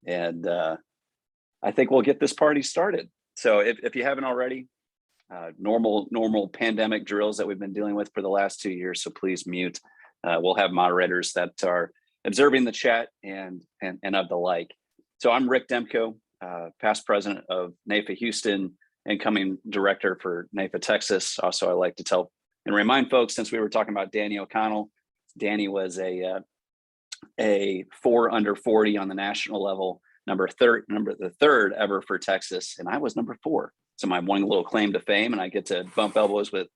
and I think we'll get this party started. So if you haven't already, normal pandemic drills that we've been dealing with for the last 2 years, so please mute. We'll have moderators that are observing the chat and of the like. So I'm Rick Demko, past president of NAIFA Houston, incoming director for NAIFA Texas. Also, I like to tell and remind folks, since we were talking about Danny O'Connell, Danny was a 4 under 40 on the national level, the third ever for Texas, and I was number 4. So my one little claim to fame, and I get to bump elbows with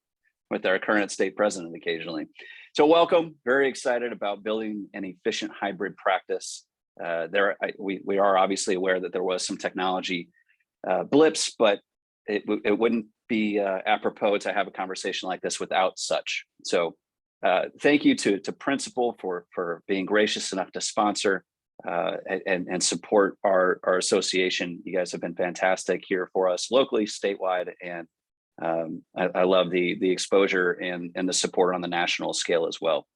our current state president occasionally. So welcome, very excited about building an efficient hybrid practice. We are obviously aware that there was some technology blips, but it wouldn't be apropos to have a conversation like this without such. So thank you to Principal for being gracious enough to sponsor and support our association. You guys have been fantastic here for us locally, statewide, and I love the exposure and the support on the national scale as well.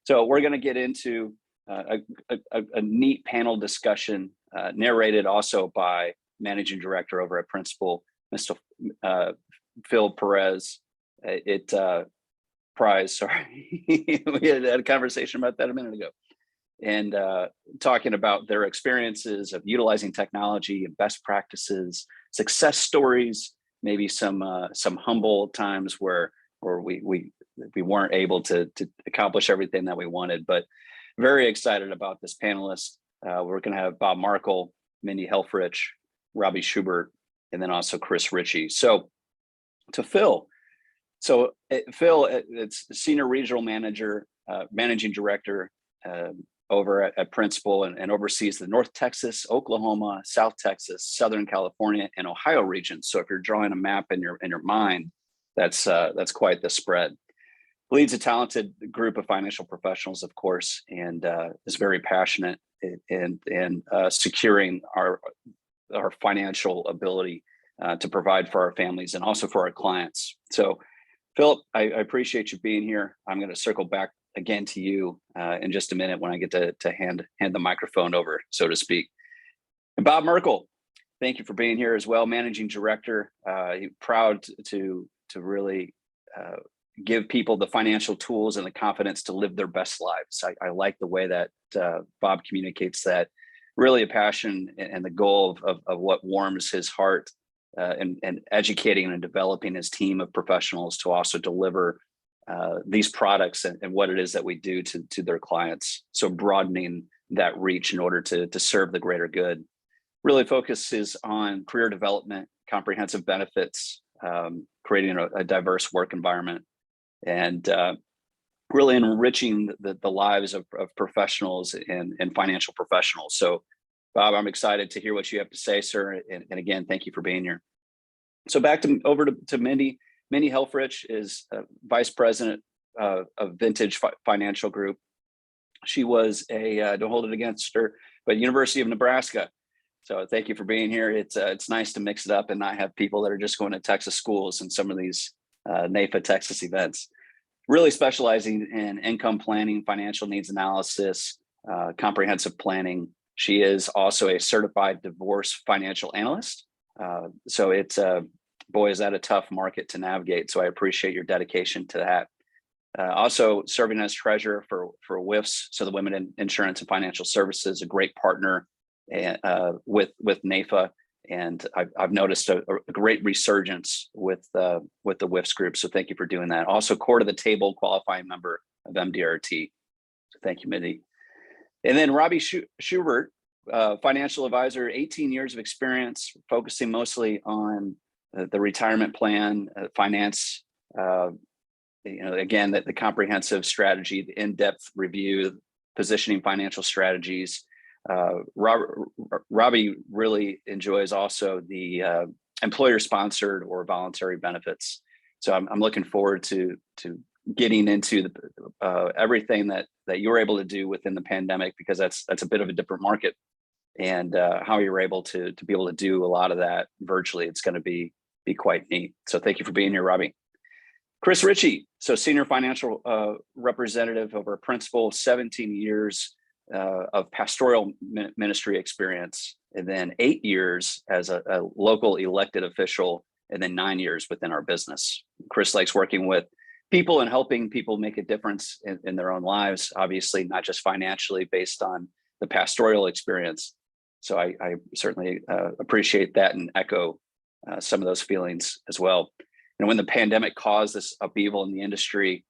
So we're going to get into a neat panel discussion narrated also by Managing Director over at Principal, Mr. Phil Perez. Prize, sorry. We had a conversation about that a minute ago. And talking about their experiences of utilizing technology and best practices, success stories, maybe some humble times where we weren't able to accomplish everything that we wanted. But very excited about this panelist. We're going to have Bob Merkel, Mindy Helfrich, Robbie Schubert, and then also Chris Ritchie. So to Phil. So Phil, it's Senior Regional Manager, Managing Director over at Principal, and oversees the North Texas, Oklahoma, South Texas, Southern California, and Ohio regions. So if you're drawing a map in your mind, that's quite the spread. Leads a talented group of financial professionals, of course, and is very passionate in securing our financial ability to provide for our families and also for our clients. So Philip, I appreciate you being here. I'm going to circle back again to you in just a minute when I get to hand the microphone over, so to speak. And Bob Merkel, thank you for being here as well, Managing Director. Proud to really give people the financial tools and the confidence to live their best lives. I like the way that Bob communicates that. Really a passion and the goal of what warms his heart. And educating and developing his team of professionals to also deliver these products and what it is that we do to their clients. So broadening that reach in order to serve the greater good. Really focuses on career development, comprehensive benefits, creating a diverse work environment, and really enriching the lives of professionals and financial professionals. So Bob, I'm excited to hear what you have to say, sir. And again, thank you for being here. So over to Mindy. Mindy Helfrich is Vice President of Vintage Financial Group. She was don't hold it against her, but University of Nebraska. So thank you for being here. It's nice to mix it up and not have people that are just going to Texas schools in some of these NAIFA Texas events. Really specializing in income planning, financial needs analysis, comprehensive planning. She is also a certified divorce financial analyst. So it's boy, is that a tough market to navigate. So I appreciate your dedication to that. Also serving as treasurer for WIFS, so the Women in Insurance and Financial Services, a great partner with NAIFA, and I've noticed a great resurgence with the WIFS group. So thank you for doing that. Also, core to the table qualifying member of MDRT. So thank you, Mindy. And then Robbie Schubert, financial advisor, 18 years of experience, focusing mostly on the retirement plan, finance. Again, the comprehensive strategy, the in-depth review, positioning financial strategies. Robbie really enjoys also the employer-sponsored or voluntary benefits. So I'm looking forward to getting into everything that you were able to do within the pandemic, because that's a bit of a different market, and how you're able to be able to do a lot of that virtually. It's going to be quite neat. So thank you for being here, Robbie. Chris Ritchie, so senior financial representative over Principal, 17 years of pastoral ministry experience, and then 8 years as a local elected official, and then 9 years within our business. Chris likes working with people and helping people make a difference in their own lives, obviously not just financially based on the pastoral experience. So I certainly appreciate that and echo some of those feelings as well. And when the pandemic caused this upheaval in the industry,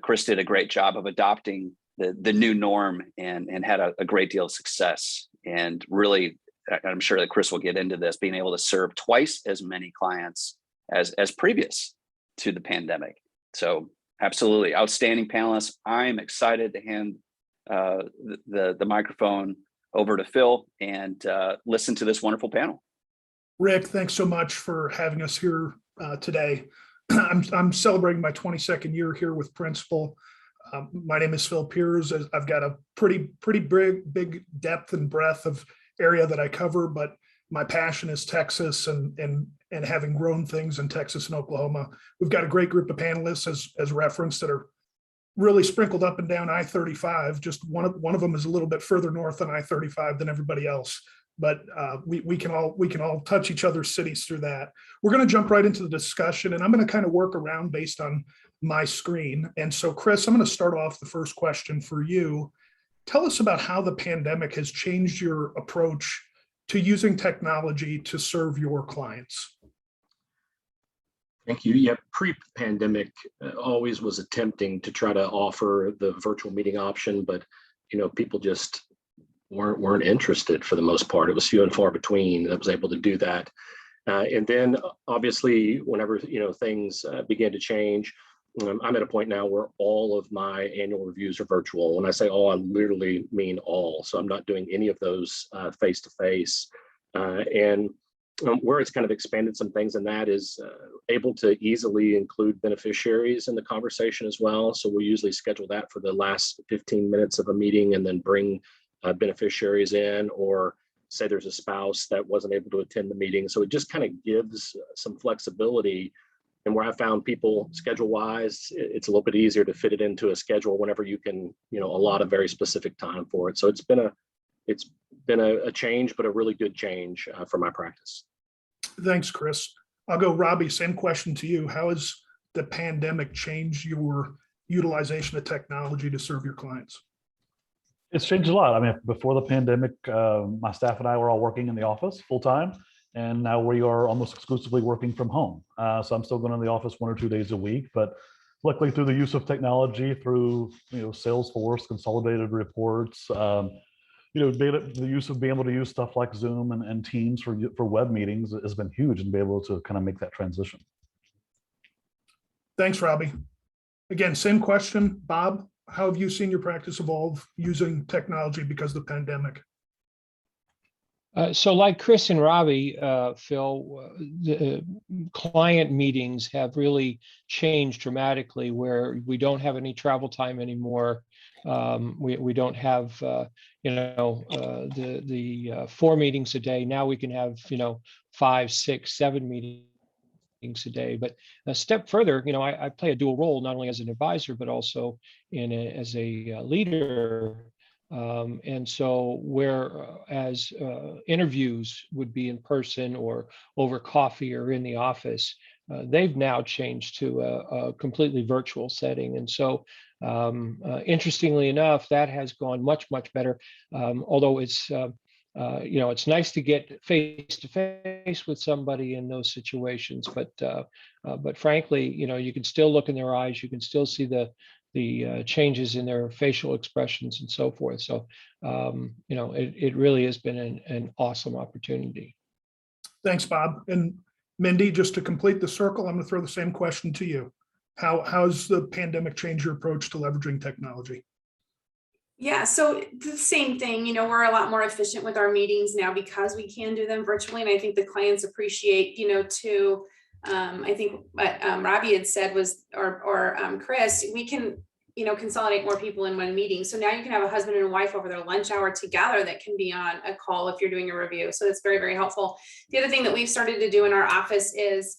Chris did a great job of adopting the new norm and had a great deal of success. And really, I'm sure that Chris will get into this, being able to serve twice as many clients as previous to the pandemic. So absolutely outstanding panelists. I'm excited to hand the microphone over to Phil and listen to this wonderful panel. Rick, thanks so much for having us here today. I'm celebrating my 22nd year here with Principal. My name is Phil Piers. I've got a pretty big depth and breadth of area that I cover, but my passion is Texas and having grown things in Texas and Oklahoma. We've got a great group of panelists as referenced that are really sprinkled up and down I-35. Just one of them is a little bit further north on I-35 than everybody else. But we can all touch each other's cities through that. We're going to jump right into the discussion, and I'm going to kind of work around based on my screen. And so, Chris, I'm going to start off the first question for you. Tell us about how the pandemic has changed your approach to using technology to serve your clients. Thank you. Yeah, pre-pandemic always was attempting to try to offer the virtual meeting option, but people just weren't interested for the most part. It was few and far between that was able to do that. And then obviously, whenever things began to change, I'm at a point now where all of my annual reviews are virtual. When I say all, I literally mean all. So I'm not doing any of those face-to-face. And where it's kind of expanded some things, and that is able to easily include beneficiaries in the conversation as well. So we usually schedule that for the last 15 minutes of a meeting and then bring beneficiaries in, or say there's a spouse that wasn't able to attend the meeting. So it just kind of gives some flexibility. And where I found people schedule wise, it's a little bit easier to fit it into a schedule whenever you can, allot a very specific time for it. So it's been a change, but a really good change for my practice. Thanks, Chris. I'll go, Robbie, same question to you. How has the pandemic changed your utilization of technology to serve your clients? It's changed a lot. I mean, before the pandemic, my staff and I were all working in the office full time, and now we are almost exclusively working from home. So I'm still going to the office 1 or 2 days a week, but luckily through the use of technology, through Salesforce, consolidated reports, the use of being able to use stuff like Zoom and Teams for web meetings has been huge, and be able to kind of make that transition. Thanks, Robbie. Again, same question, Bob. How have you seen your practice evolve using technology because of the pandemic? So like Chris and Robbie, Phil, the client meetings have really changed dramatically, where we don't have any travel time anymore. We don't have, the 4 meetings a day. Now we can have, 5, 6, 7 meetings a day. But a step further, I play a dual role, not only as an advisor, but also as a leader. And so whereas interviews would be in person or over coffee or in the office, they've now changed to a completely virtual setting. And so interestingly enough, that has gone much better. Although it's it's nice to get face to face with somebody in those situations, but frankly, you can still look in their eyes, you can still see the changes in their facial expressions and so forth. So, it really has been an awesome opportunity. Thanks, Bob. And Mindy, just to complete the circle, I'm going to throw the same question to you. How's the pandemic changed your approach to leveraging technology? Yeah, so the same thing, we're a lot more efficient with our meetings now because we can do them virtually. And I think the clients appreciate, too. I think what Robbie had said was, or Chris, we can, consolidate more people in one meeting. So now you can have a husband and a wife over their lunch hour together that can be on a call if you're doing a review. So that's very, very helpful. The other thing that we've started to do in our office is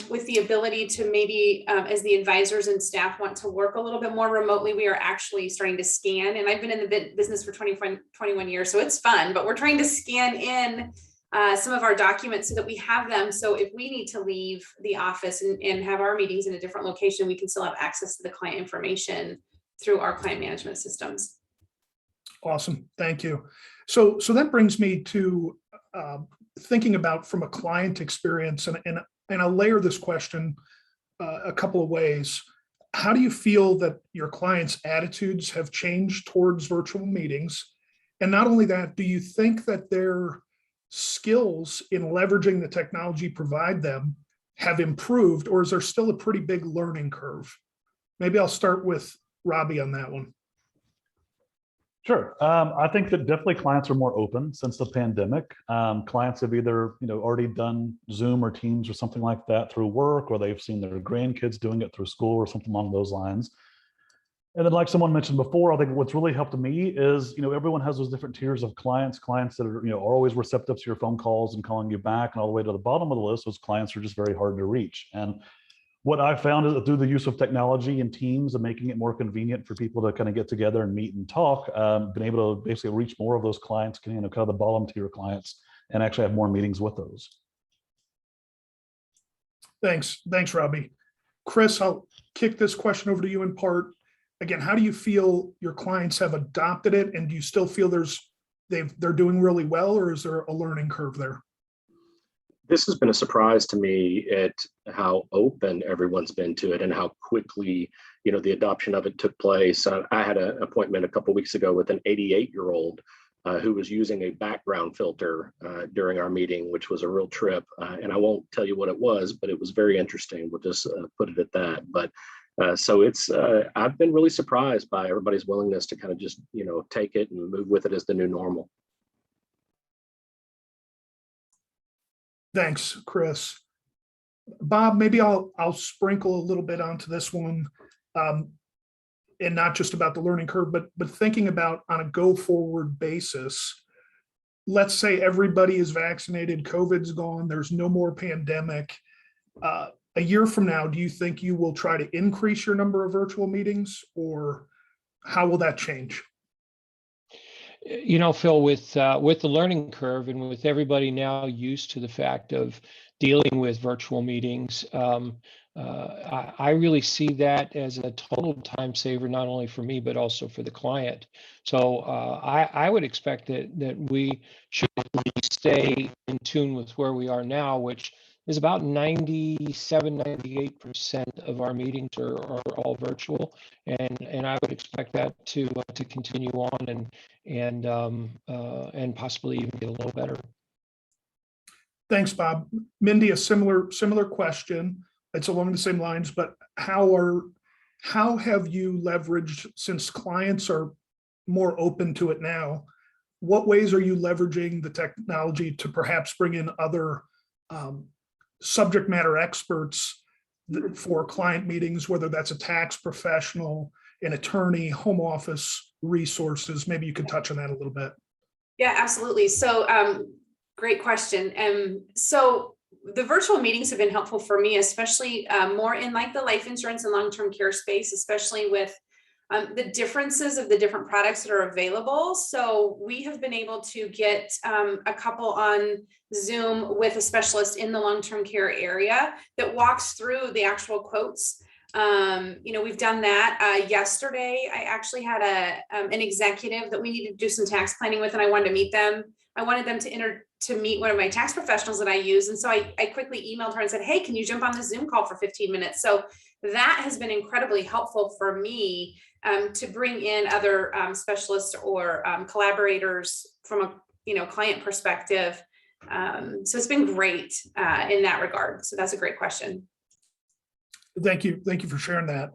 with the ability to maybe, as the advisors and staff want to work a little bit more remotely, we are actually starting to scan. And I've been in the business for 21 years, so it's fun, but we're trying to scan in some of our documents so that we have them. So if we need to leave the office and have our meetings in a different location, we can still have access to the client information through our client management systems. Awesome. Thank you. So that brings me to thinking about from a client experience, and I'll layer this question a couple of ways. How do you feel that your clients' attitudes have changed towards virtual meetings? And not only that, do you think that their skills in leveraging the technology provide them have improved, or is there still a pretty big learning curve? Maybe I'll start with Robbie on that one. Sure. I think that definitely clients are more open since the pandemic. Clients have either already done Zoom or Teams or something like that through work, or they've seen their grandkids doing it through school or something along those lines. And then, like someone mentioned before, I think what's really helped me is everyone has those different tiers of clients. Clients that are always receptive to your phone calls and calling you back, and all the way to the bottom of the list, those clients are just very hard to reach. And what I found is that through the use of technology and Teams and making it more convenient for people to kind of get together and meet and talk, been able to basically reach more of those clients, kind of the bottom tier clients, and actually have more meetings with those. Thanks, Robbie. Chris, I'll kick this question over to you in part. Again, how do you feel your clients have adopted it, and do you still feel they're doing really well, or is there a learning curve there? This has been a surprise to me at how open everyone's been to it and how quickly, the adoption of it took place. I had an appointment a couple of weeks ago with an 88-year-old who was using a background filter during our meeting, which was a real trip. And I won't tell you what it was, but it was very interesting. We'll just put it at that. But so it's, I've been really surprised by everybody's willingness to kind of just, take it and move with it as the new normal. Thanks, Chris. Bob, maybe I'll sprinkle a little bit onto this one, and not just about the learning curve, but thinking about on a go forward basis. Let's say everybody is vaccinated, COVID's gone, there's no more pandemic. A year from now, do you think you will try to increase your number of virtual meetings, or how will that change? Phil, with the learning curve and with everybody now used to the fact of dealing with virtual meetings, I really see that as a total time saver, not only for me, but also for the client. So I would expect that we should stay in tune with where we are now, which is about 98% of our meetings are all virtual, and I would expect that to continue on and possibly even get a little better. Thanks, Bob. Mindy, a similar question. It's along the same lines, but how have you leveraged, since clients are more open to it now, what ways are you leveraging the technology to perhaps bring in other subject matter experts for client meetings, whether that's a tax professional, an attorney, home office resources? Maybe you could touch on that a little bit. Yeah, absolutely. So great question. So the virtual meetings have been helpful for me, especially more in like the life insurance and long-term care space, especially with the differences of the different products that are available. So we have been able to get a couple on Zoom with a specialist in the long-term care area that walks through the actual quotes. We've done that. Yesterday, I actually had an executive that we needed to do some tax planning with, and I wanted to meet them. I wanted them to meet one of my tax professionals that I use. And so I quickly emailed her and said, hey, can you jump on the Zoom call for 15 minutes? So that has been incredibly helpful for me to bring in other specialists or collaborators from a client perspective. So it's been great in that regard. So that's a great question. Thank you for sharing that.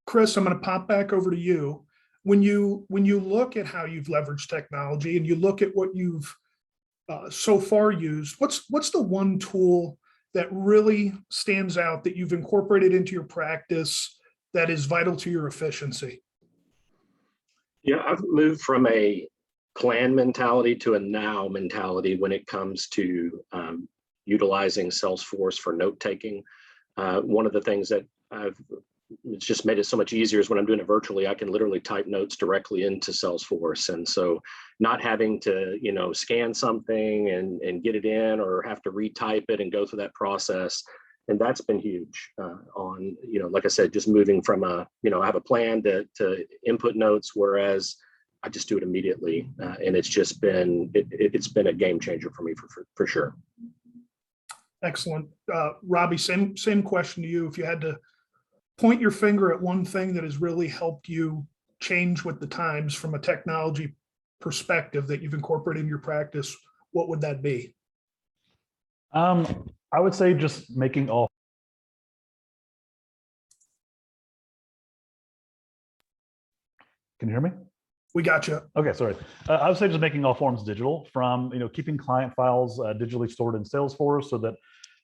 Chris, I'm going to pop back over to you. When you look at how you've leveraged technology and you look at what you've so far used, what's the one tool that really stands out that you've incorporated into your practice that is vital to your efficiency? Yeah, I've moved from a plan mentality to a now mentality when it comes to utilizing Salesforce for note taking. One of the things that it's just made it so much easier is when I'm doing it virtually, I can literally type notes directly into Salesforce. And so not having to, scan something and get it in or have to retype it and go through that process. And that's been huge on, like I said, just moving from I have a plan to input notes, whereas I just do it immediately. And it's just been, it's been a game changer for me for sure. Excellent. Robbie, same question to you. If you had to point your finger at one thing that has really helped you change with the times from a technology perspective that you've incorporated in your practice, what would that be? I would say just making all. Can you hear me? We got you. Okay, sorry. I would say just making all forms digital, from keeping client files digitally stored in Salesforce, so that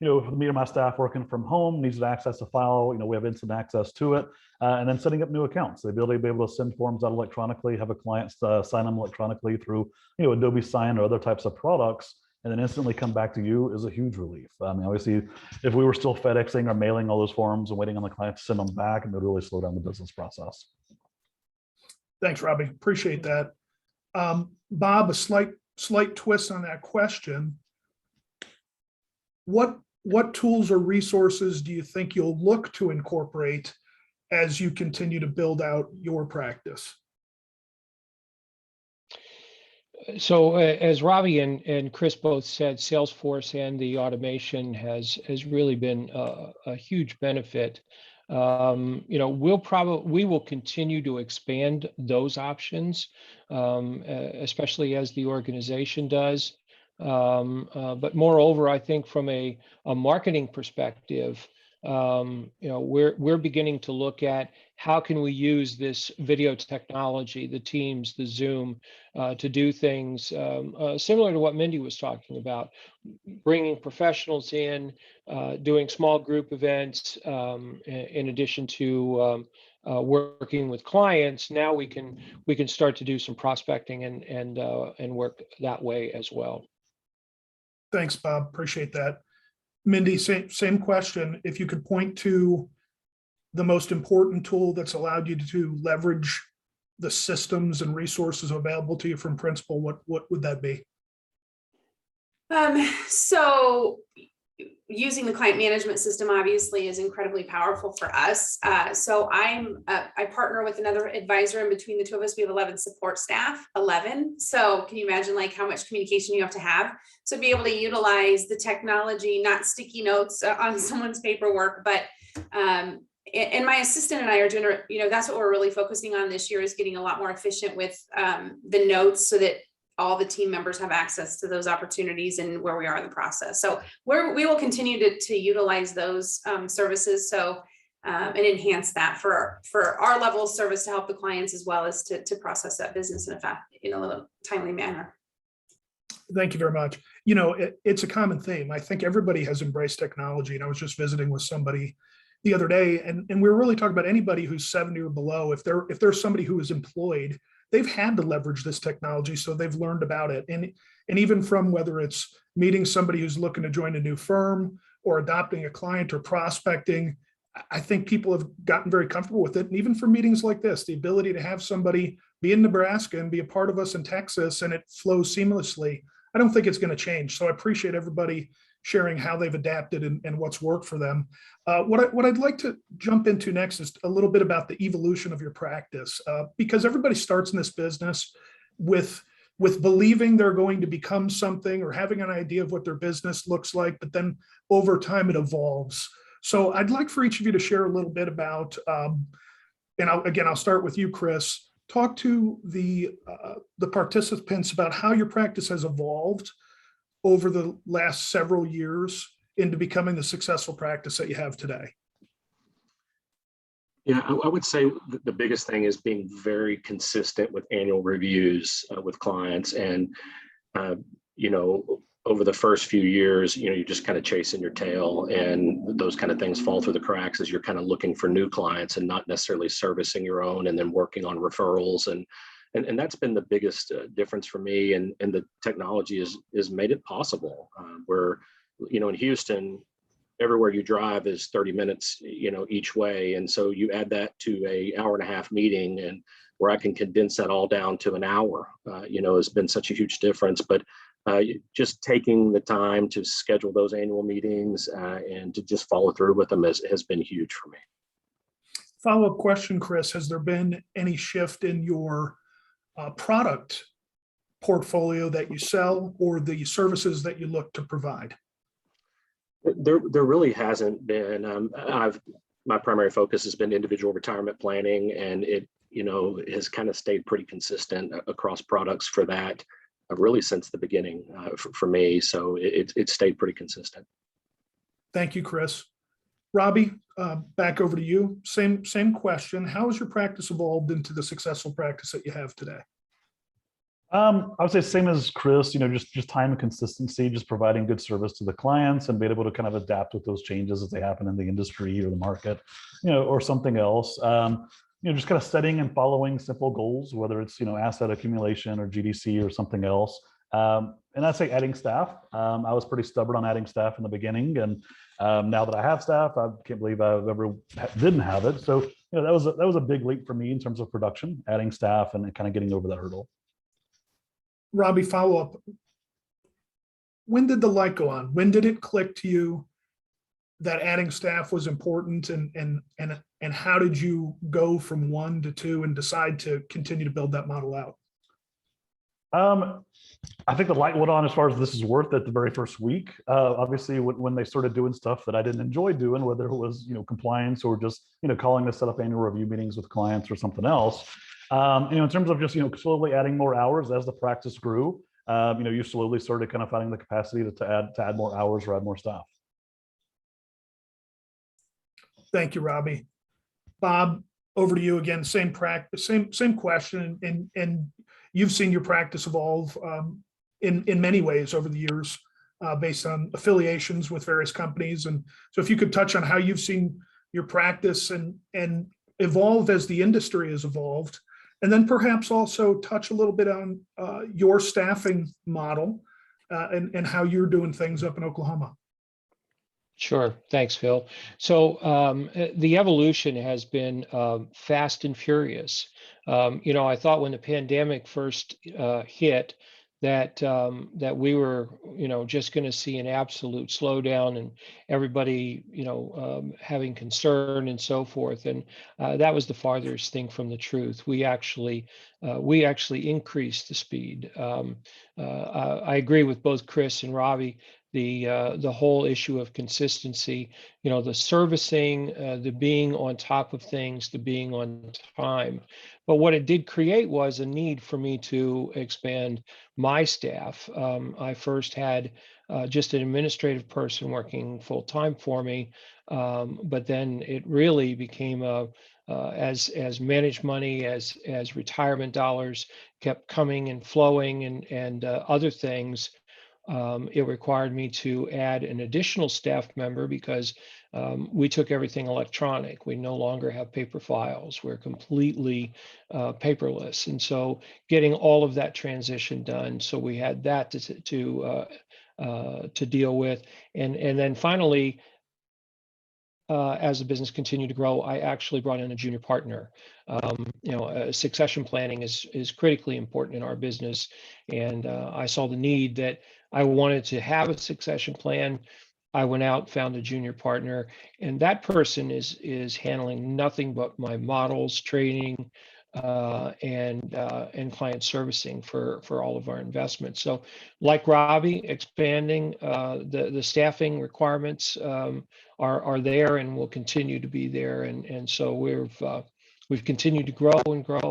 if me or my staff working from home needs to access a file, we have instant access to it, and then setting up new accounts. The ability to be able to send forms out electronically, have a client sign them electronically through Adobe Sign or other types of products, and then instantly come back to you is a huge relief. I mean, obviously, if we were still FedExing or mailing all those forms and waiting on the client to send them back, it would really slow down the business process. Thanks, Robbie. Appreciate that. Bob, a slight twist on that question. What tools or resources do you think you'll look to incorporate as you continue to build out your practice? So as Robbie and Chris both said, Salesforce and the automation has really been a huge benefit. We will continue to expand those options, especially as the organization does. But moreover, I think from a marketing perspective, we're beginning to look at how can we use this video technology, the Teams, the Zoom, to do things similar to what Mindy was talking about, bringing professionals in, doing small group events, in addition to working with clients. Now we can start to do some prospecting and work that way as well. Thanks, Bob. Appreciate that. Mindy, same question. If you could point to the most important tool that's allowed you to leverage the systems and resources available to you from Principal, what would that be? So using the client management system obviously is incredibly powerful for us. So I partner with another advisor, and between the two of us, we have 11 support staff, 11. So can you imagine how much communication you have to have? So be able to utilize the technology, not sticky notes on someone's paperwork, but and my assistant and I are doing, that's what we're really focusing on this year, is getting a lot more efficient with the notes, so that all the team members have access to those opportunities and where we are in the process. So we will continue to utilize those services. So and enhance that for our level of service to help the clients, as well as to process that business in a timely manner. Thank you very much. It's a common theme. I think everybody has embraced technology. And I was just visiting with somebody the other day, and we were really talking about anybody who's 70 or below. If there's somebody who is employed, they've had to leverage this technology, so they've learned about it. And even from whether it's meeting somebody who's looking to join a new firm or adopting a client or prospecting, I think people have gotten very comfortable with it. And even for meetings like this, the ability to have somebody be in Nebraska and be a part of us in Texas, and it flows seamlessly, I don't think it's going to change. So I appreciate everybody sharing how they've adapted and what's worked for them. What I'd like to jump into next is a little bit about the evolution of your practice, because everybody starts in this business with believing they're going to become something or having an idea of what their business looks like, but then over time it evolves. So I'd like for each of you to share a little bit about, and I'll start with you, Chris. Talk to the participants about how your practice has evolved over the last several years into becoming the successful practice that you have today. Yeah, I would say the biggest thing is being very consistent with annual reviews with clients. And, over the first few years, you're just kind of chasing your tail, and those kind of things fall through the cracks as you're kind of looking for new clients and not necessarily servicing your own, and then working on referrals. And that's been the biggest difference for me. And the technology has made it possible. Where in Houston, everywhere you drive is 30 minutes, each way. And so you add that to a hour-and-a-half meeting, and where I can condense that all down to an hour, has been such a huge difference. But just taking the time to schedule those annual meetings and to just follow through with them has been huge for me. Follow-up question, Chris, has there been any shift in your product portfolio that you sell or the services that you look to provide? There really hasn't been. My primary focus has been individual retirement planning, and it has kind of stayed pretty consistent across products for that, really since the beginning for me. So it stayed pretty consistent. Thank you, Chris. Robbie, back over to you. Same question. How has your practice evolved into the successful practice that you have today? I would say same as Chris, just time and consistency, just providing good service to the clients and being able to kind of adapt with those changes as they happen in the industry or the market, or something else. Just kind of setting and following simple goals, whether it's, asset accumulation or GDC or something else. And I'd say adding staff. I was pretty stubborn on adding staff in the beginning, and now that I have staff, I can't believe I ever didn't have it. So, that was a big leap for me in terms of production, adding staff and kind of getting over that hurdle. Robbie, follow up. When did the light go on? When did it click to you that adding staff was important, and how did you go from 1 to 2 and decide to continue to build that model out? I think the light went on as far as this is worth it the very first week. Obviously, when they started doing stuff that I didn't enjoy doing, whether it was compliance or just calling to set up annual review meetings with clients or something else. In terms of just slowly adding more hours as the practice grew, you slowly started kind of finding the capacity to add more hours or add more staff. Thank you, Robbie. Bob, over to you again. Same practice, same question, and you've seen your practice evolve in many ways over the years based on affiliations with various companies. And so, if you could touch on how you've seen your practice and evolve as the industry has evolved. And then perhaps also touch a little bit on your staffing model and how you're doing things up in Oklahoma. Sure. Thanks, Phil. So the evolution has been fast and furious. I thought when the pandemic first hit that we were, just going to see an absolute slowdown and everybody, having concern and so forth. And that was the farthest thing from the truth. We actually increased the speed. I agree with both Chris and Robbie. The whole issue of consistency, the servicing, the being on top of things, the being on time. But what it did create was a need for me to expand my staff. I first had just an administrative person working full time for me, but then it really became as managed money, as retirement dollars kept coming and flowing, and other things. It required me to add an additional staff member because we took everything electronic. We no longer have paper files. We're completely paperless. And so getting all of that transition done. So we had that to deal with. And then finally, as the business continued to grow, I actually brought in a junior partner. Succession planning is critically important in our business. And I saw the need that I wanted to have a succession plan. I went out, found a junior partner, and that person is handling nothing but my models, training, and client servicing for all of our investments. So, like Robbie, expanding the staffing requirements are there and will continue to be there, and so we've continued to grow,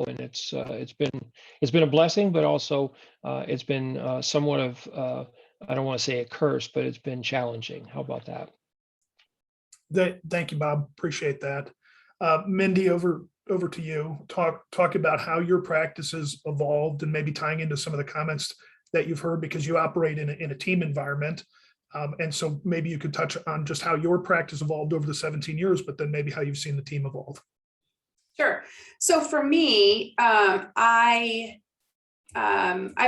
and it's been a blessing, but also it's been somewhat of I don't want to say a curse, but it's been challenging. How about that? Thank you, Bob. Appreciate that. Mindy, over to you. Talk about how your practice has evolved, and maybe tying into some of the comments that you've heard, because you operate in a team environment. And so maybe you could touch on just how your practice evolved over the 17 years, but then maybe how you've seen the team evolve. Sure. So for me, I've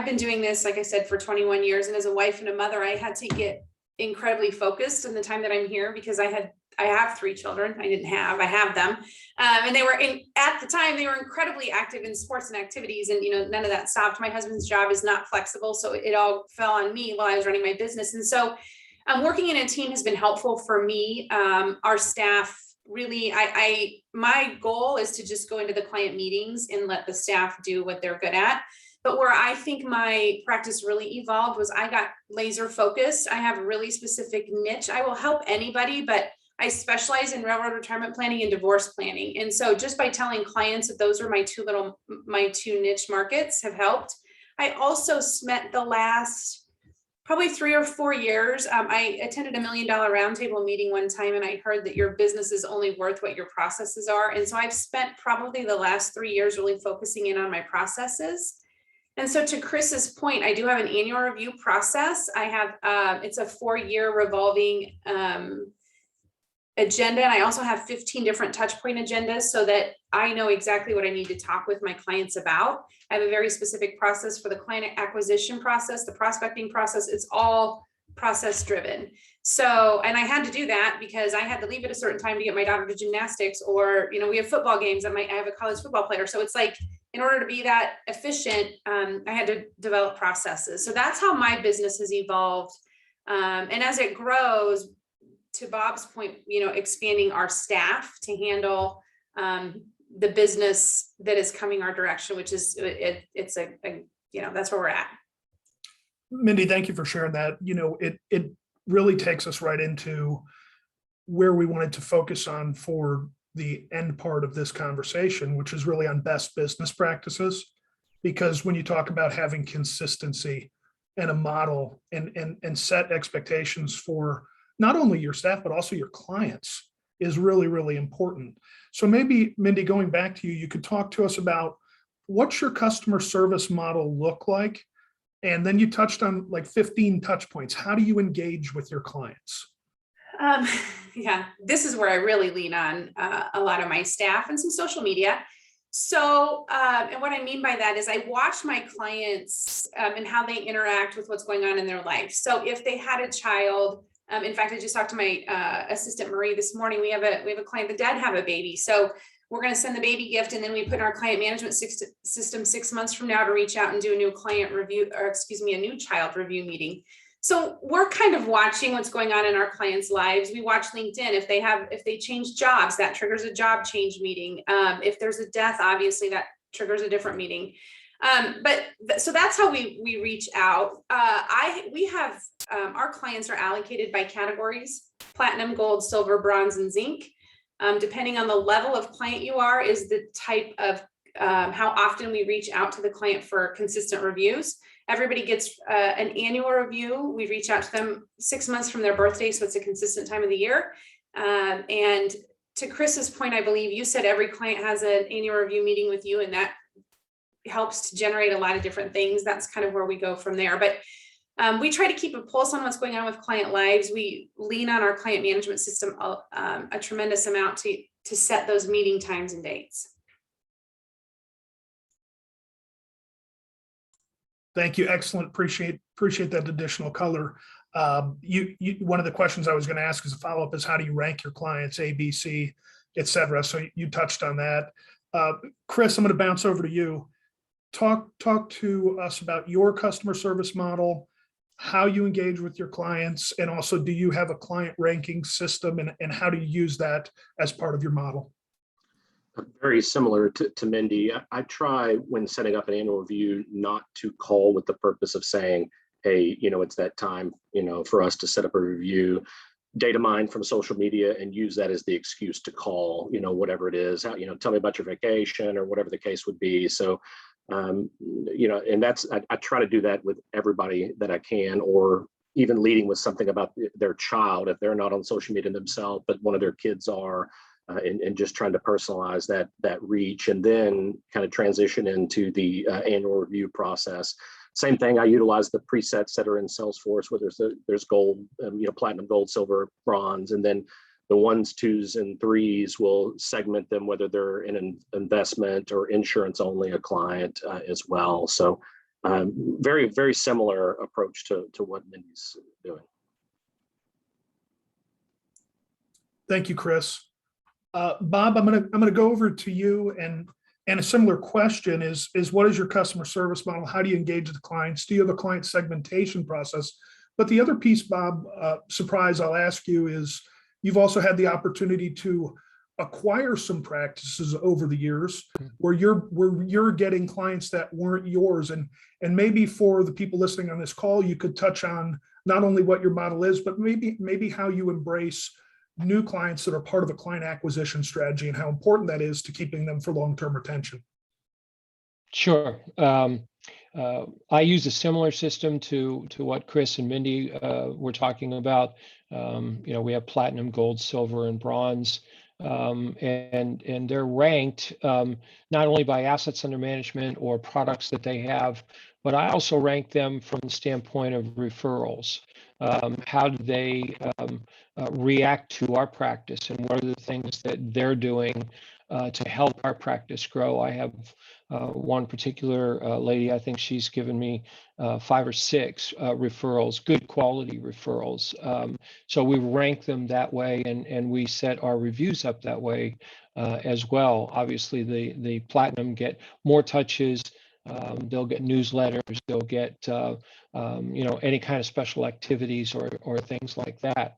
been doing this, like I said, for 21 years. And as a wife and a mother, I had to get incredibly focused in the time that I'm here because I have 3 children. I have them. And they were at the time, they were incredibly active in sports and activities, and, none of that stopped. My husband's job is not flexible. So it all fell on me while I was running my business. And so working in a team has been helpful for me. Our staff really, my goal is to just go into the client meetings and let the staff do what they're good at. But where I think my practice really evolved was I got laser focused. I have a really specific niche. I will help anybody, but I specialize in railroad retirement planning and divorce planning. And so just by telling clients that those are my two niche markets have helped. I also spent the last probably 3 or 4 years. I attended $1 million roundtable meeting one time, and I heard that your business is only worth what your processes are. And so I've spent probably the last 3 years really focusing in on my processes. And so to Chris's point, I do have an annual review process. I have, it's a 4-year revolving agenda. And I also have 15 different touch point agendas so that I know exactly what I need to talk with my clients about. I have a very specific process for the client acquisition process, the prospecting process. It's all process driven. So, and I had to do that because I had to leave at a certain time to get my daughter to gymnastics, or, we have football games. I have a college football player. So it's like, in order to be that efficient, I had to develop processes. So that's how my business has evolved. And as it grows, to Bob's point, expanding our staff to handle the business that is coming our direction, which is, it's that's where we're at. Mindy, thank you for sharing that. It really takes us right into where we wanted to focus on for the end part of this conversation, which is really on best business practices. Because when you talk about having consistency and a model and set expectations for not only your staff, but also your clients is really, really important. So maybe, Mindy, going back to you, you could talk to us about what's your customer service model look like? And then you touched on like 15 touch points. How do you engage with your clients? Yeah, this is where I really lean on a lot of my staff and some social media. So, and what I mean by that is I watch my clients and how they interact with what's going on in their life. So if they had a child, in fact, I just talked to my assistant Marie this morning. We have a client that did have a baby. So we're going to send the baby gift, and then we put in our client management system 6 months from now to reach out and do a new client review, or a new child review meeting. So we're kind of watching what's going on in our clients' lives. We watch LinkedIn. If they change jobs, that triggers a job change meeting. If there's a death, obviously that triggers a different meeting. So that's how we reach out. We have our clients are allocated by categories: platinum, gold, silver, bronze, and zinc. Depending on the level of client you are is the type of how often we reach out to the client for consistent reviews. Everybody gets an annual review. We reach out to them 6 months from their birthday, so it's a consistent time of the year. And to Chris's point, I believe you said every client has an annual review meeting with you, and that helps to generate a lot of different things. That's kind of where we go from there. But we try to keep a pulse on what's going on with client lives. We lean on our client management system a tremendous amount to set those meeting times and dates. Thank you. Excellent. Appreciate that additional color. One of the questions I was going to ask as a follow-up is how do you rank your clients, A, B, C, et cetera? So you touched on that. Chris, I'm going to bounce over to you. Talk to us about your customer service model, how you engage with your clients, and also do you have a client ranking system, and how do you use that as part of your model? Very similar to Mindy. I try when setting up an annual review not to call with the purpose of saying, hey, it's that time, for us to set up a review, data mine from social media and use that as the excuse to call, whatever it is, how, tell me about your vacation or whatever the case would be. So, and that's, I try to do that with everybody that I can, or even leading with something about their child, if they're not on social media themselves, but one of their kids are. And just trying to personalize that reach, and then kind of transition into the annual review process. Same thing, I utilize the presets that are in Salesforce, where there's gold, platinum, gold, silver, bronze, and then the 1s, 2s, and 3s will segment them, whether they're in an investment or insurance only a client as well. So very, very similar approach to what Mindy's doing. Thank you, Chris. Bob, I'm gonna go over to you, and a similar question is what is your customer service model? How do you engage the clients? Do you have a client segmentation process? But the other piece, Bob, surprise I'll ask you is you've also had the opportunity to acquire some practices over the years where you're getting clients that weren't yours, and maybe for the people listening on this call, you could touch on not only what your model is, but maybe how you embrace new clients that are part of a client acquisition strategy and how important that is to keeping them for long-term retention. Sure. I use a similar system to what Chris and Mindy were talking about. We have platinum, gold, silver, and bronze, and they're ranked not only by assets under management or products that they have, but I also rank them from the standpoint of referrals. How do they react to our practice, and what are the things that they're doing to help our practice grow? I have one particular lady, I think she's given me 5 or 6 referrals, good quality referrals. So we rank them that way, and we set our reviews up that way as well. Obviously, the platinum get more touches. They'll get newsletters. They'll get any kind of special activities or things like that.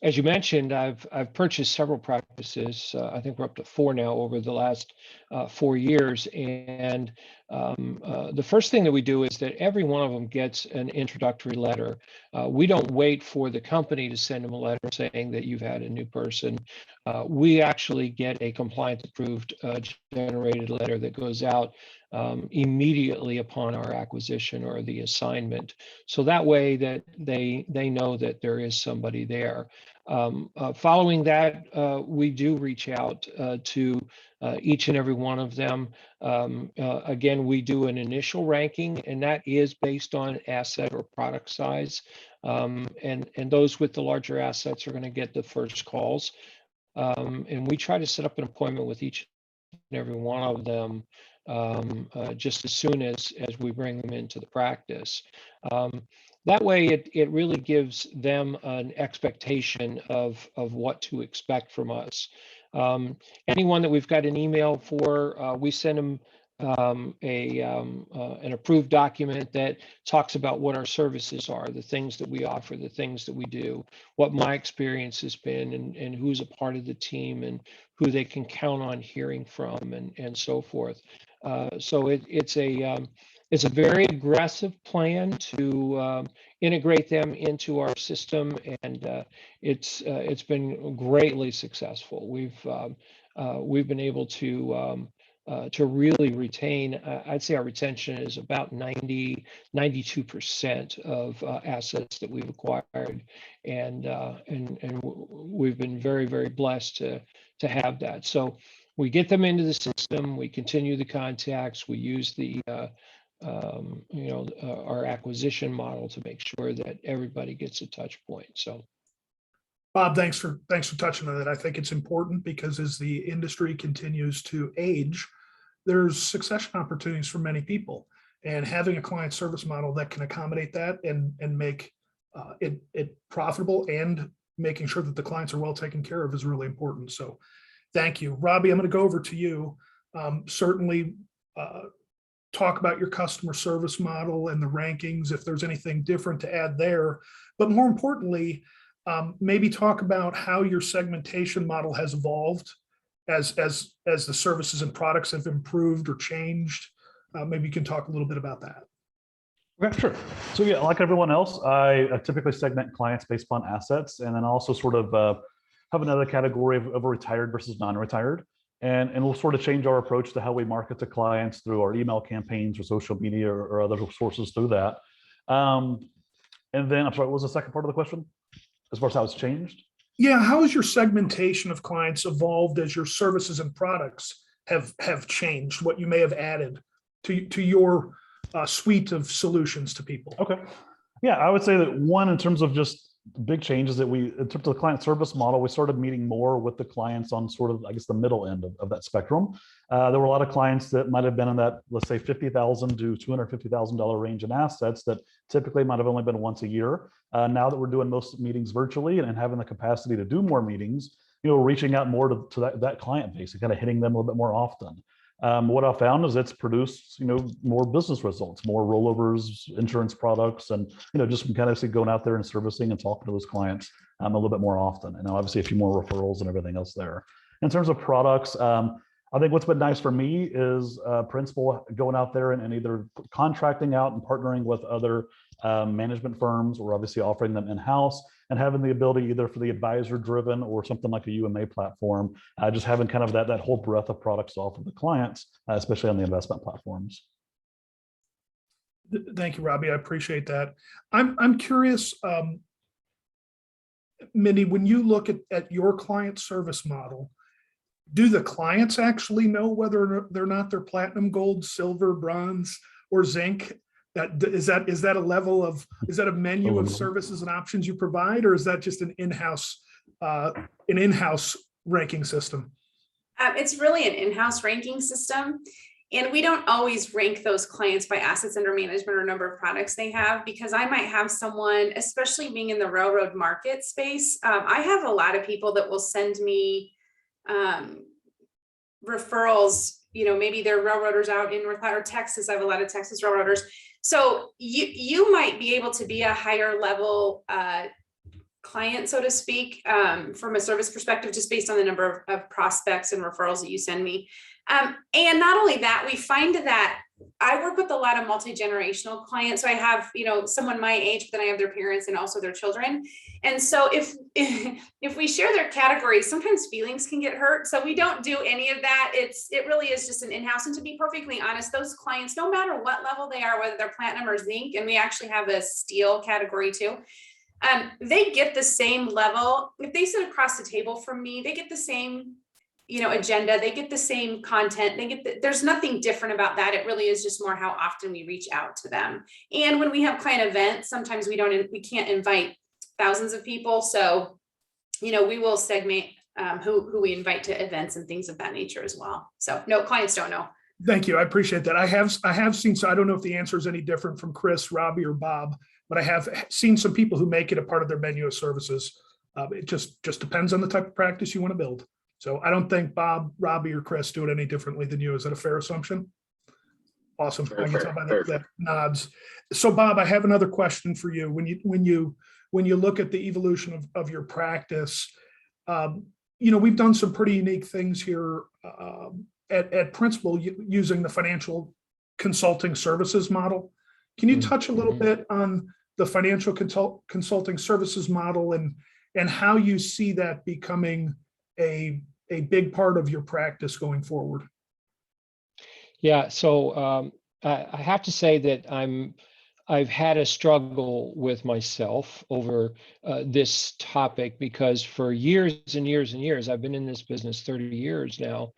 As you mentioned, I've purchased several practices. I think we're up to 4 now over the last 4 years. And the first thing that we do is that every one of them gets an introductory letter. We don't wait for the company to send them a letter saying that you've had a new person. We actually get a compliance approved generated letter that goes out immediately upon our acquisition or the assignment. So that way that they know that there is somebody there. Following that, we do reach out to each and every one of them. Again, we do an initial ranking, and that is based on asset or product size. And those with the larger assets are going to get the first calls. And we try to set up an appointment with each and every one of them just as soon as we bring them into the practice. That way, it really gives them an expectation of what to expect from us. Anyone that we've got an email for, we send them an approved document that talks about what our services are, the things that we offer, the things that we do, what my experience has been, and who's a part of the team, and who they can count on hearing from, and so forth. So it's a very aggressive plan to integrate them into our system, and it's been greatly successful. We've been able to really retain. I'd say our retention is about 92% of assets that we've acquired, and we've been very, very blessed to have that. So we get them into the system, we continue the contacts, we use the our acquisition model to make sure that everybody gets a touch point. So Bob, thanks for touching on that. I think it's important because as the industry continues to age, there's succession opportunities for many people, and having a client service model that can accommodate that and make it profitable and making sure that the clients are well taken care of is really important. So thank you. Robbie, I'm going to go over to you. Certainly talk about your customer service model and the rankings, if there's anything different to add there. But more importantly, maybe talk about how your segmentation model has evolved as the services and products have improved or changed. Maybe you can talk a little bit about that. Okay, sure. So yeah, like everyone else, I typically segment clients based upon assets, and then also sort of have another category of retired versus non-retired. And we'll sort of change our approach to how we market to clients through our email campaigns or social media or other sources through that. And then, I'm sorry, what was the second part of the question? As far as how it's changed? Yeah, how has your segmentation of clients evolved as your services and products have changed, what you may have added to your suite of solutions to people? Okay. Yeah, I would say that one, in terms of just big changes that in terms of the client service model, we started meeting more with the clients on sort of, I guess, the middle end of that spectrum. There were a lot of clients that might have been in that, let's say, $50,000 to $250,000 range in assets that typically might have only been once a year. Now that we're doing most meetings virtually and having the capacity to do more meetings, reaching out more to that client base and kind of hitting them a little bit more often. What I found is it's produced, more business results, more rollovers, insurance products, and, just from kind of going out there and servicing and talking to those clients a little bit more often. And obviously a few more referrals and everything else there. In terms of products, I think what's been nice for me is Principal going out there and either contracting out and partnering with other management firms, or obviously offering them in-house, and having the ability either for the advisor driven or something like a UMA platform, just having kind of that whole breadth of products to offer the clients, especially on the investment platforms. Thank you, Robbie. I appreciate that. I'm curious, Mindy, when you look at your client service model, do the clients actually know whether or not they're platinum, gold, silver, bronze, or zinc? Is that a level of, is that a menu of services and options you provide, or is that just an in-house ranking system? It's really an in-house ranking system. And we don't always rank those clients by assets under management or number of products they have, because I might have someone, especially being in the railroad market space, I have a lot of people that will send me referrals. Maybe they're railroaders out in North or Texas. I have a lot of Texas railroaders. So you might be able to be a higher level client, so to speak, from a service perspective, just based on the number of prospects and referrals that you send me. And not only that, we find that I work with a lot of multi-generational clients. So I have, someone my age, but then I have their parents and also their children. And so if we share their categories, sometimes feelings can get hurt. So we don't do any of that. It really is just an in-house. And to be perfectly honest, those clients, no matter what level they are, whether they're platinum or zinc, and we actually have a steel category too, they get the same level. If they sit across the table from me, they get the same agenda, they get the same content, there's nothing different about that. It really is just more how often we reach out to them. And when we have client events, sometimes we can't invite thousands of people. So, we will segment who we invite to events and things of that nature as well. So no, clients don't know. Thank you. I appreciate that. I have seen, so I don't know if the answer is any different from Chris, Robbie, or Bob, but I have seen some people who make it a part of their menu of services. It just depends on the type of practice you want to build. So I don't think Bob, Robbie, or Chris do it any differently than you. Is that a fair assumption? Awesome. I can tell by that nods. So Bob, I have another question for you. When you look at the evolution of your practice, we've done some pretty unique things here at Principal using the financial consulting services model. Can you touch a little bit on the financial consulting services model and how you see that becoming a big part of your practice going forward? Yeah, so I have to say that I've had a struggle with myself over this topic, because for years and years and years, I've been in this business 30 years now,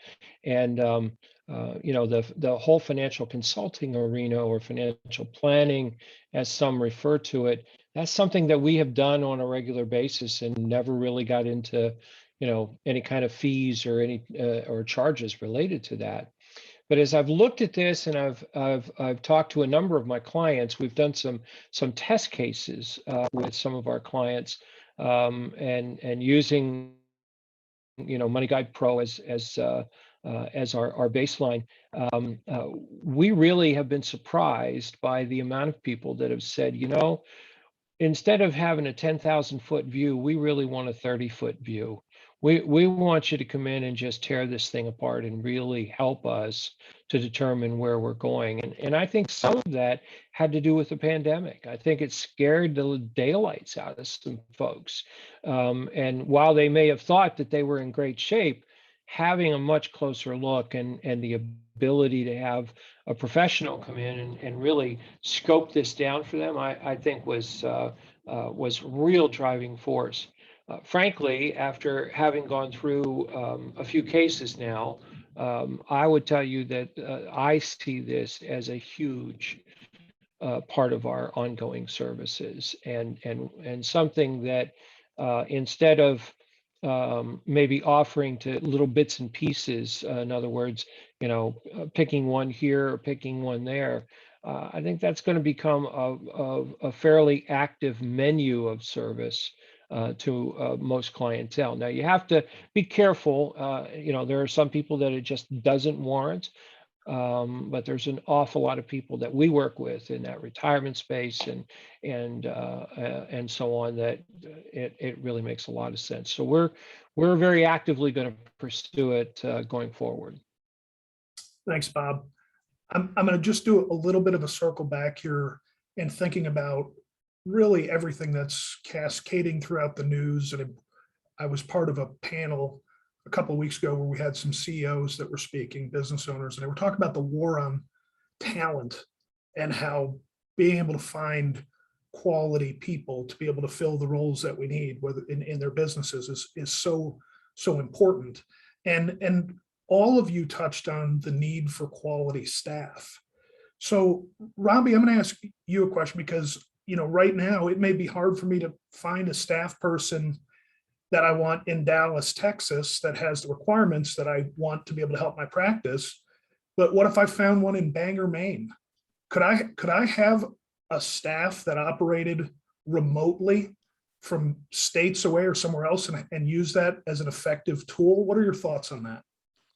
and the whole financial consulting arena, or financial planning, as some refer to it, that's something that we have done on a regular basis and never really got into any kind of fees or or charges related to that. But as I've looked at this, and I've talked to a number of my clients, we've done some test cases with some of our clients, and using Money Guide Pro as our baseline. We really have been surprised by the amount of people that have said, instead of having a 10,000-foot view, we really want a 30-foot view. We want you to come in and just tear this thing apart and really help us to determine where we're going. And I think some of that had to do with the pandemic. I think it scared the daylights out of some folks. And while they may have thought that they were in great shape, having a much closer look and the ability to have a professional come in and really scope this down for them, I think was real driving force. Frankly, after having gone through a few cases now, I would tell you that I see this as a huge part of our ongoing services, and something that instead of maybe offering to little bits and pieces, in other words, picking one here or picking one there, I think that's going to become a fairly active menu of service to most clientele. Now, you have to be careful. There are some people that it just doesn't warrant, but there's an awful lot of people that we work with in that retirement space and so on, that it really makes a lot of sense. So we're very actively going to pursue it going forward. Thanks, Bob. I'm going to just do a little bit of a circle back here and thinking about really everything that's cascading throughout the news. And I was part of a panel a couple of weeks ago where we had some CEOs that were speaking, business owners, and they were talking about the war on talent and how being able to find quality people to be able to fill the roles that we need, whether in their businesses, is so important. And all of you touched on the need for quality staff. So Robbie, I'm going to ask you a question because, right now it may be hard for me to find a staff person that I want in Dallas, Texas, that has the requirements that I want to be able to help my practice. But what if I found one in Bangor, Maine? Could I have a staff that operated remotely from states away or somewhere else and use that as an effective tool? What are your thoughts on that?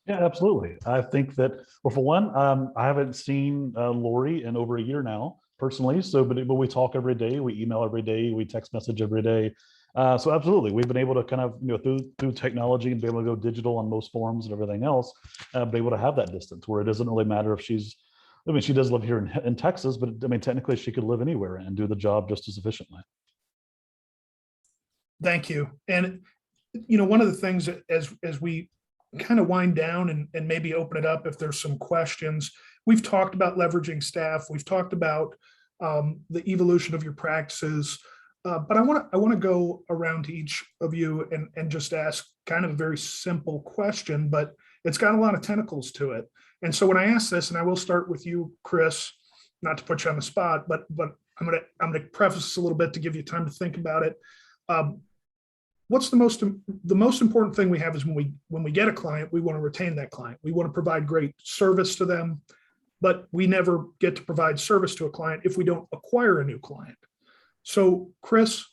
Yeah, absolutely. I think that, well, for one, I haven't seen Lori in over a year now personally. So, but we talk every day, we email every day, we text message every day. So absolutely, we've been able to kind of, through technology and be able to go digital on most forums and everything else, be able to have that distance where it doesn't really matter if she does live here in Texas, but technically she could live anywhere and do the job just as efficiently. Thank you. And, one of the things that as we kind of wind down and maybe open it up if there's some questions, we've talked about leveraging staff. We've talked about the evolution of your practices. But I want to go around to each of you and just ask kind of a very simple question, but it's got a lot of tentacles to it. And so when I ask this, and I will start with you, Chris, not to put you on the spot, but I'm going to preface this a little bit to give you time to think about it. What's the most important thing we have is when we get a client, we want to retain that client. We want to provide great service to them, but we never get to provide service to a client if we don't acquire a new client. So, Chris,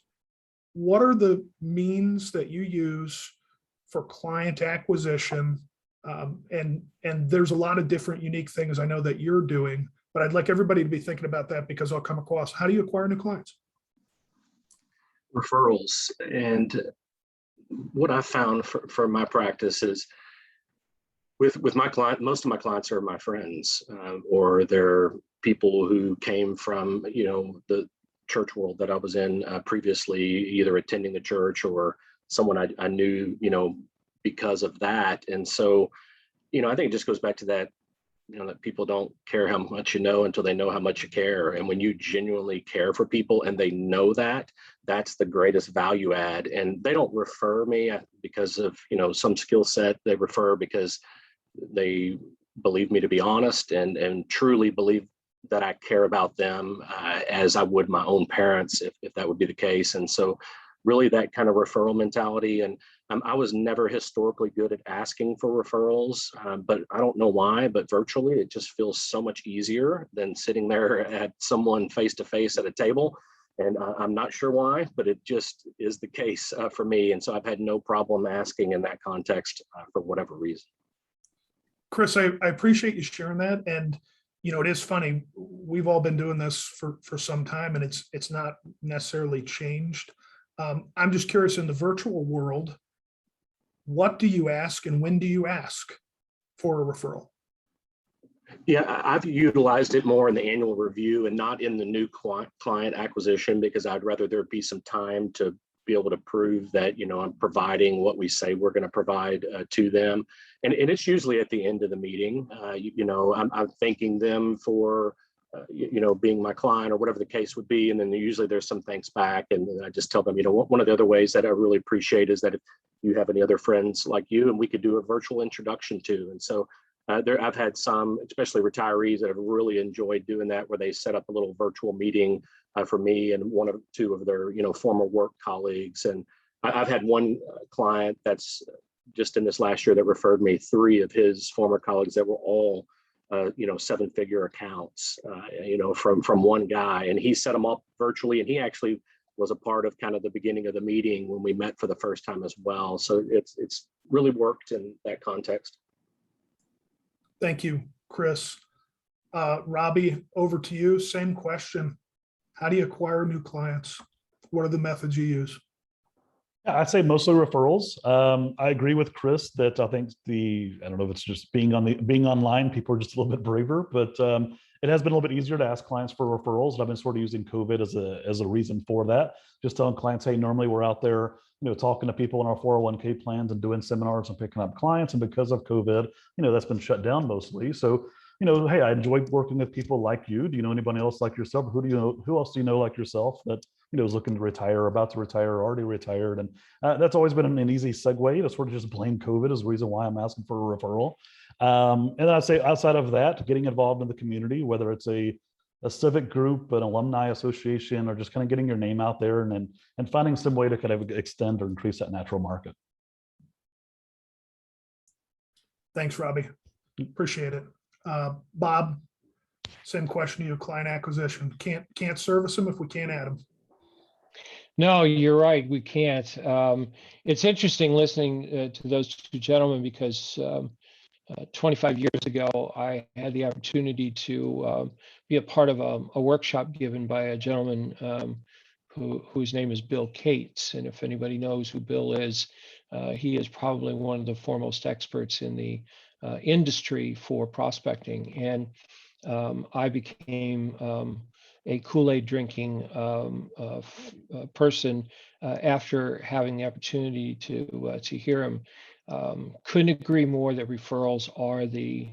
what are the means that you use for client acquisition? And there's a lot of different unique things I know that you're doing, but I'd like everybody to be thinking about that because I'll come across. How do you acquire new clients? Referrals. And what I found for my practice is with my client, most of my clients are my friends, or they're people who came from, the church world that I was in previously, either attending the church or someone I knew, because of that. And so, I think it just goes back to that, that people don't care how much you know until they know how much you care. And when you genuinely care for people and they know that, that's the greatest value add. And they don't refer me because of, some skill set. They refer because they believe me to be honest and truly believe that I care about them as I would my own parents, if that would be the case. And so really that kind of referral mentality. And I was never historically good at asking for referrals, but I don't know why, but virtually it just feels so much easier than sitting there at someone face-to-face at a table. And I'm not sure why, but it just is the case for me. And so I've had no problem asking in that context for whatever reason. Chris, I appreciate you sharing that. And it is funny. We've all been doing this for some time, and it's not necessarily changed. I'm just curious, in the virtual world, what do you ask and when do you ask for a referral? Yeah, I've utilized it more in the annual review and not in the new client acquisition, because I'd rather there be some time to be able to prove that, I'm providing what we say we're going to provide to them. And it's usually at the end of the meeting. I'm thanking them for, being my client or whatever the case would be. And then usually there's some thanks back. And I just tell them, one of the other ways that I really appreciate is that if you have any other friends like you, and we could do a virtual introduction to. And so I've had some, especially retirees, that have really enjoyed doing that, where they set up a little virtual meeting for me and one or two of their, former work colleagues. And I've had one client that's just in this last year that referred me 3 of his former colleagues that were all, 7-figure accounts, from one guy, and he set them up virtually, and he actually was a part of kind of the beginning of the meeting when we met for the first time as well. So it's really worked in that context. Thank you, Chris. Robbie, over to you. Same question. How do you acquire new clients? What are the methods you use? Yeah, I'd say mostly referrals. I agree with Chris that I think I don't know if it's just being online, people are just a little bit braver, but it has been a little bit easier to ask clients for referrals. And I've been sort of using COVID as a reason for that. Just telling clients, hey, normally we're out there, talking to people in our 401k plans and doing seminars and picking up clients. And because of COVID, that's been shut down mostly. So, hey, I enjoy working with people like you. Do you know anybody else like yourself? Who else do you know like yourself that is looking to retire, about to retire, or already retired? And that's always been an easy segue to sort of just blame COVID as the reason why I'm asking for a referral. And then I'd say outside of that, getting involved in the community, whether it's a civic group, an alumni association, or just kind of getting your name out there and finding some way to kind of extend or increase that natural market. Thanks, Robbie. Appreciate it. Bob, same question to you. Client acquisition. Can't service them if we can't add them. No, you're right. We can't. It's interesting listening to those two gentlemen, because 25 years ago, I had the opportunity to be a part of a workshop given by a gentleman whose name is Bill Cates. And if anybody knows who Bill is, he is probably one of the foremost experts in the industry for prospecting. And I became a Kool-Aid drinking person after having the opportunity to hear him. Couldn't agree more that referrals are the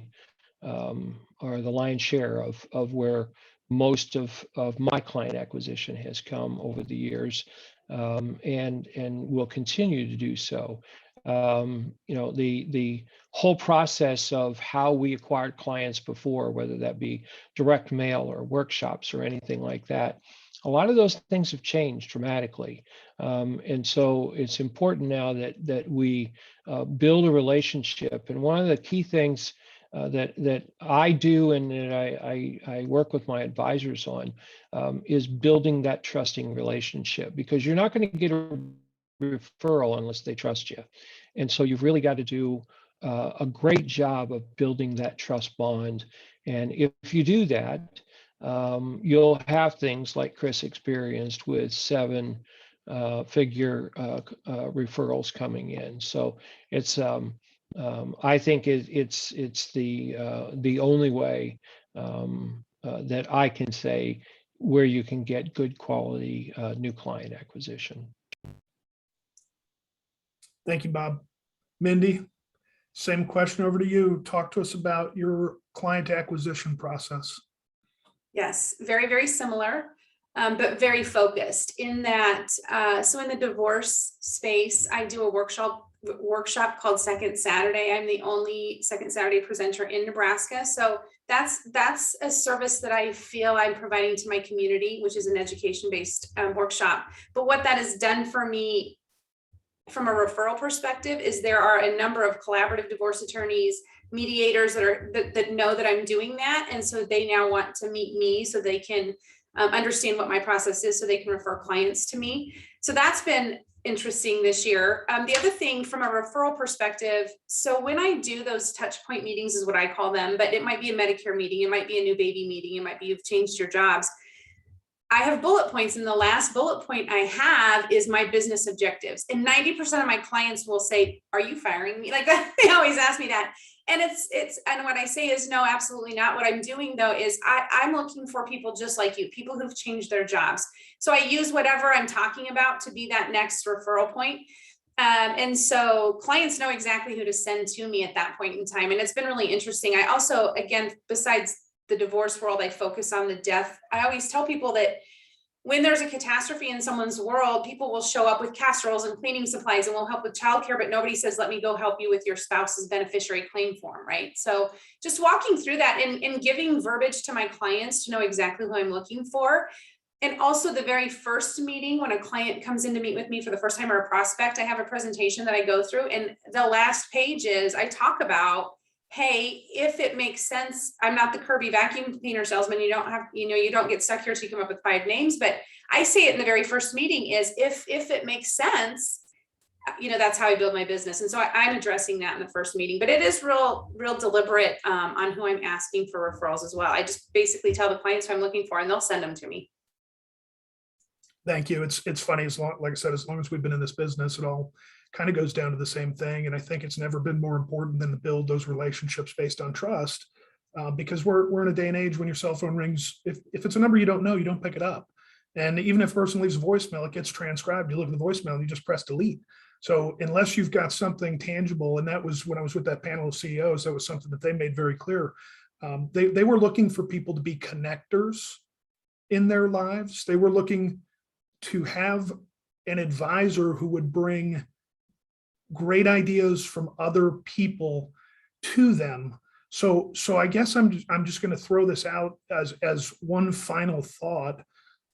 lion's share of where most of my client acquisition has come over the years, and will continue to do so. The whole process of how we acquired clients before, whether that be direct mail or workshops or anything like that, a lot of those things have changed dramatically. And so it's important now that we build a relationship. And one of the key things that I do and that I work with my advisors on is building that trusting relationship, because you're not going to get a referral unless they trust you. And so you've really got to do a great job of building that trust bond. And if you do that, you'll have things like Chris experienced with 7-figure referrals coming in. So it's I think it's the only way that I can say where you can get good quality new client acquisition. Thank you, Bob. Mindy, same question over to you. Talk to us about your client acquisition process. Yes, very, very similar, but very focused in that. So in the divorce space, I do a workshop called Second Saturday. I'm the only Second Saturday presenter in Nebraska. So that's a service that I feel I'm providing to my community, which is an education-based workshop. But what that has done for me from a referral perspective is there are a number of collaborative divorce attorneys, mediators that know that I'm doing that. And so they now want to meet me so they can understand what my process is, so they can refer clients to me. So that's been interesting this year. The other thing from a referral perspective, so when I do those touch point meetings is what I call them, but it might be a Medicare meeting, it might be a new baby meeting, it might be you've changed your jobs. I have bullet points, and the last bullet point I have is my business objectives. And 90% of my clients will say, "Are you firing me?" Like they always ask me that. And and what I say is, no, absolutely not. What I'm doing though is I'm looking for people just like you, people who've changed their jobs. So I use whatever I'm talking about to be that next referral point. And so clients know exactly who to send to me at that point in time. And it's been really interesting. I also, again, besides the divorce world, I focus on the death. I always tell people that when there's a catastrophe in someone's world, people will show up with casseroles and cleaning supplies and will help with childcare, but nobody says, let me go help you with your spouse's beneficiary claim form, right? So just walking through that and giving verbiage to my clients to know exactly who I'm looking for. And also the very first meeting, when a client comes in to meet with me for the first time or a prospect, I have a presentation that I go through, and the last page is I talk about, hey, if it makes sense, I'm not the Kirby vacuum cleaner salesman. You don't have, you don't get stuck here till you come up with 5 names, but I say it in the very first meeting is if it makes sense, that's how I build my business. And so I'm addressing that in the first meeting, but it is real deliberate on who I'm asking for referrals as well. I just basically tell the clients who I'm looking for and they'll send them to me. Thank you. It's funny, like I said, as long as we've been in this business, it all kind of goes down to the same thing. And I think it's never been more important than to build those relationships based on trust, because we're in a day and age when your cell phone rings. If it's a number you don't know, you don't pick it up. And even if a person leaves a voicemail, it gets transcribed. You look at the voicemail and you just press delete. So unless you've got something tangible, and that was when I was with that panel of CEOs, that was something that they made very clear. They were looking for people to be connectors in their lives. They were looking to have an advisor who would bring great ideas from other people to them. So I guess I'm just going to throw this out as one final thought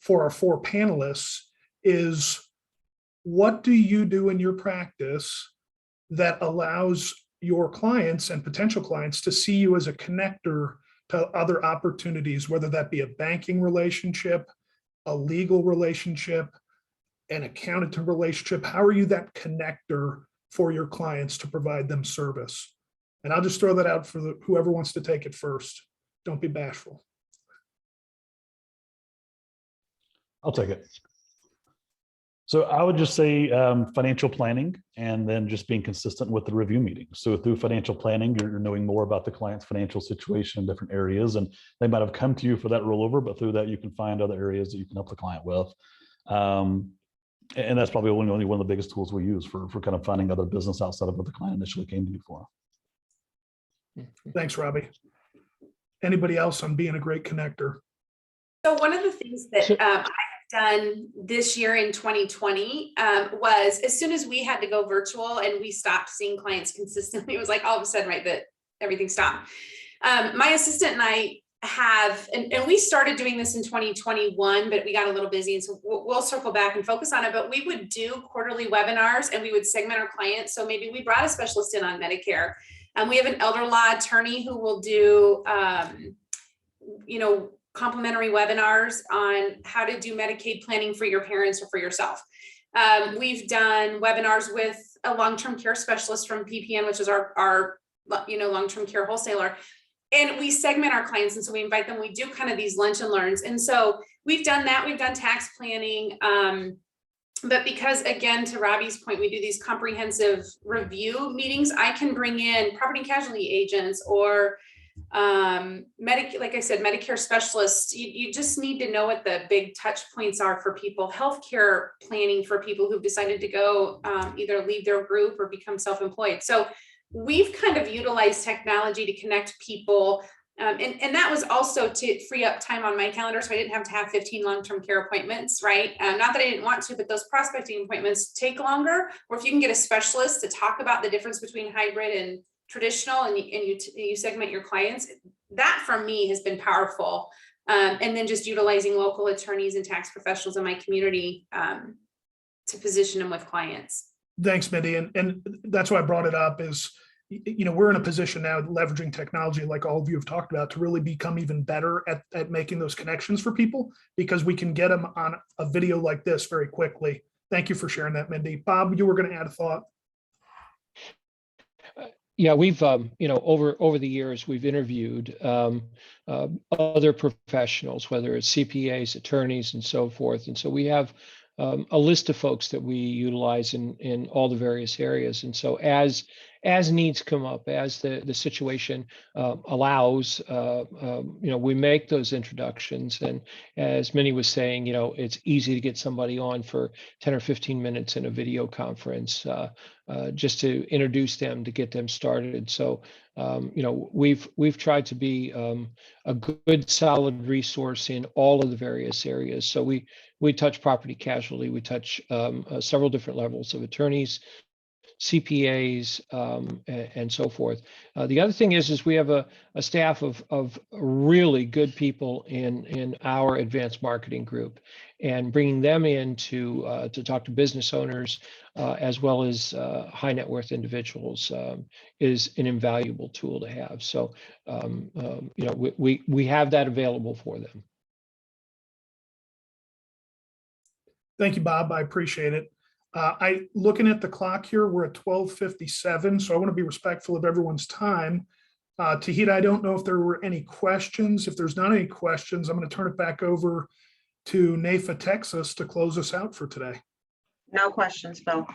for our 4 panelists is, what do you do in your practice that allows your clients and potential clients to see you as a connector to other opportunities, whether that be a banking relationship, a legal relationship, an accountant relationship? How are you that connector for your clients to provide them service? And I'll just throw that out for whoever wants to take it first. Don't be bashful. I'll take it. So I would just say financial planning, and then just being consistent with the review meetings. So through financial planning, you're knowing more about the client's financial situation in different areas, and they might have come to you for that rollover, but through that you can find other areas that you can help the client with. And that's probably only one of the biggest tools we use for kind of finding other business outside of what the client initially came to you for. Thanks, Robbie. Anybody else on being a great connector? So one of the things that I have done this year in 2020 was, as soon as we had to go virtual and we stopped seeing clients consistently, it was like all of a sudden, right, that everything stopped. My assistant and I have, and we started doing this in 2021, but we got a little busy, and so we'll circle back and focus on it. But we would do quarterly webinars and we would segment our clients. So maybe we brought a specialist in on Medicare, and we have an elder law attorney who will do, complimentary webinars on how to do Medicaid planning for your parents or for yourself. We've done webinars with a long-term care specialist from PPN, which is our long-term care wholesaler. And we segment our clients. And so we invite them, we do kind of these lunch and learns. And so we've done that, we've done tax planning. But because, again, to Robbie's point, we do these comprehensive review meetings, I can bring in property and casualty agents or like I said, Medicare specialists. You just need to know what the big touch points are for people. Healthcare planning for people who've decided to go either leave their group or become self-employed. So we've kind of utilized technology to connect people. And that was also to free up time on my calendar, so I didn't have to have 15 long-term care appointments, right? Not that I didn't want to, but those prospecting appointments take longer. Or if you can get a specialist to talk about the difference between hybrid and traditional, and you segment your clients, that for me has been powerful. And then just utilizing local attorneys and tax professionals in my community to position them with clients. Thanks, Mindy. And that's why I brought it up is, we're in a position now leveraging technology, like all of you have talked about, to really become even better at making those connections for people, because we can get them on a video like this very quickly. Thank you for sharing that, Mindy. Bob, you were going to add a thought. Yeah, we've, over the years, we've interviewed other professionals, whether it's CPAs, attorneys, and so forth. And so we have a list of folks that we utilize in all the various areas. And so as as needs come up, as the situation allows, we make those introductions. And as Minnie was saying, it's easy to get somebody on for 10 or 15 minutes in a video conference, just to introduce them, to get them started. So, we've tried to be a good, solid resource in all of the various areas. So we touch property casualty, we touch several different levels of attorneys, CPAs, and so forth. The other thing is we have a staff of really good people in our advanced marketing group, and bringing them in to talk to business owners as well as high net worth individuals is an invaluable tool to have. So we have that available for them. Thank you, Bob. I appreciate it. Looking at the clock here, we're at 12:57, so I want to be respectful of everyone's time. Tahita, I don't know if there were any questions. If there's not any questions, I'm going to turn it back over to NAFA Texas to close us out for today. No questions, Phil.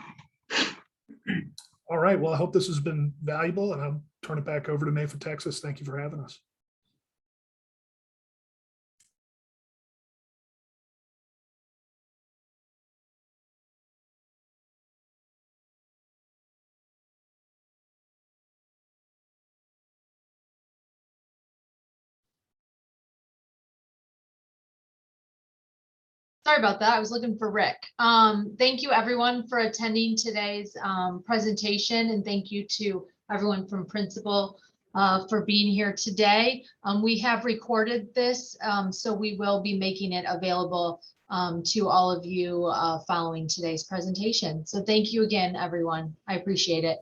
All right. Well, I hope this has been valuable, and I'll turn it back over to NAFA Texas. Thank you for having us. Sorry about that. I was looking for Rick. Thank you everyone for attending today's presentation, and thank you to everyone from Principal for being here today. We have recorded this, so we will be making it available to all of you following today's presentation. So thank you again, everyone. I appreciate it.